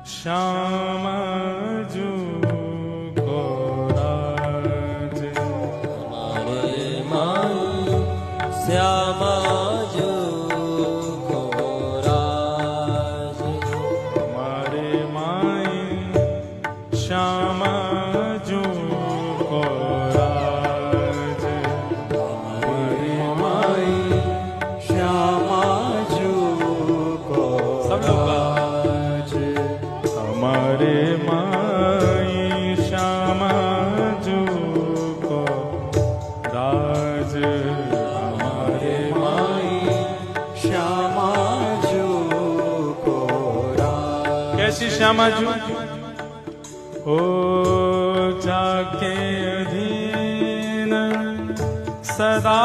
श्याम जू को राज। हमारे माई श्याम जू को राज। हमारे माई श्याम जू को राज। हमारे माई श्याम जू को सब लोग हमारे माई श्याम जू को राज। हमारे माई श्याम जू को राज। कैसी श्यामा जू? ओ जाके अधीन सदा